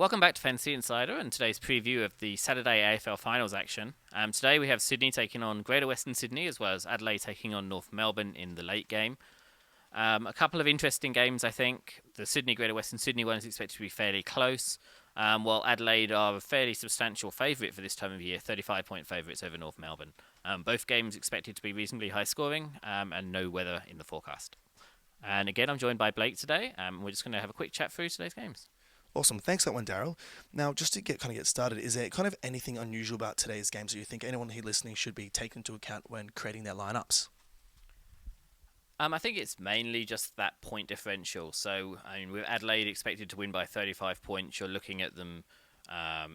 Welcome back to Fantasy Insider and today's preview of the Saturday AFL Finals action. Today we have Sydney taking on Greater Western Sydney as well as Adelaide taking on North Melbourne in the late game. A couple of interesting games, I think. The Sydney-Greater Western Sydney one is expected to be fairly close, while Adelaide are a fairly substantial favourite for this time of year, 35-point favourites over North Melbourne. Both games expected to be reasonably high-scoring and no weather in the forecast. And again, I'm joined by Blake today. We're just going to have a quick chat through today's games. Awesome. Thanks for that one, Daryl. Now, just to get started, is there kind of anything unusual about today's games that you think anyone here listening should be taken into account when creating their lineups? I think it's mainly just that point differential. So, with Adelaide expected to win by 35 points, you're looking at them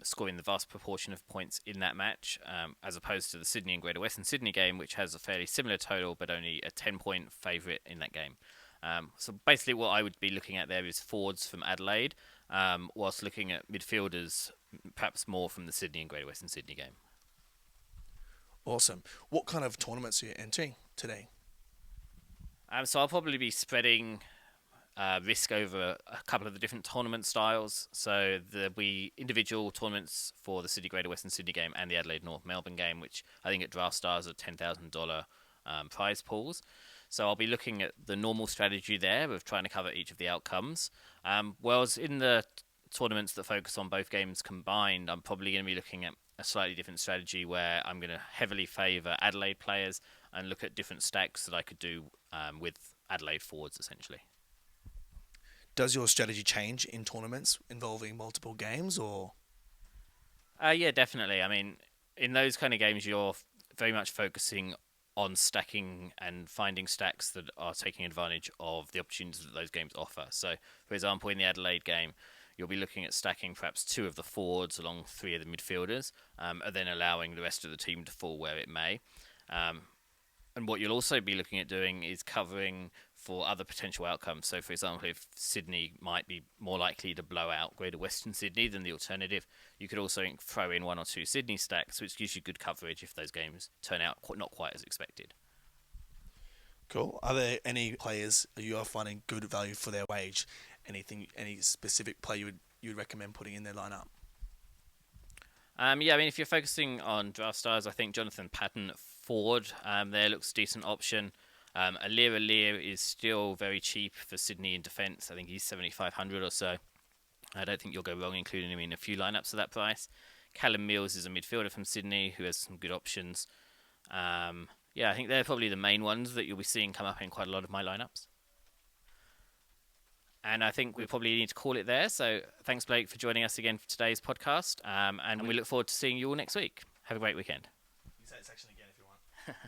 scoring the vast proportion of points in that match, as opposed to the Sydney and Greater Western Sydney game, which has a fairly similar total, but only a 10-point favourite in that game. So basically what I would be looking at there is forwards from Adelaide, whilst looking at midfielders perhaps more from the Sydney and Greater Western Sydney game. Awesome. What kind of tournaments are you entering today? So I'll probably be spreading risk over a couple of the different tournament styles. So there'll be individual tournaments for the Sydney Greater Western Sydney game and the Adelaide North Melbourne game, which I think at Draft Stars are $10,000 prize pools. So I'll be looking at the normal strategy there of trying to cover each of the outcomes. Whereas in the tournaments that focus on both games combined, I'm probably going to be looking at a slightly different strategy where I'm going to heavily favour Adelaide players and look at different stacks that I could do with Adelaide forwards, essentially. Does your strategy change in tournaments involving multiple games, or? Yeah, definitely. I mean, in those kind of games, you're very much focusing on stacking and finding stacks that are taking advantage of the opportunities that those games offer. So, for example, in the Adelaide game, you'll be looking at stacking perhaps two of the forwards along three of the midfielders, and then allowing the rest of the team to fall where it may. And what you'll also be looking at doing is covering for other potential outcomes. So, for example, if Sydney might be more likely to blow out Greater Western Sydney than the alternative, you could also throw in one or two Sydney stacks, which gives you good coverage if those games turn out not quite as expected. Cool. Are there any players you are finding good value for their wage? Any specific player you'd recommend putting in their lineup? Yeah, I mean, if you're focusing on draft stars, I think Jonathan Patton forward there looks a decent option. Alir is still very cheap for Sydney in defence. I think he's 7,500 or so. I don't think you'll go wrong including him in a few lineups at that price. Callum Mills is a midfielder from Sydney who has some good options. Yeah, I think they're probably the main ones that you'll be seeing come up in quite a lot of my lineups. And I think we probably need to call it there. So thanks, Blake, for joining us again for today's podcast. And we look forward to seeing you all next week. Have a great weekend. You can say it section again if you want.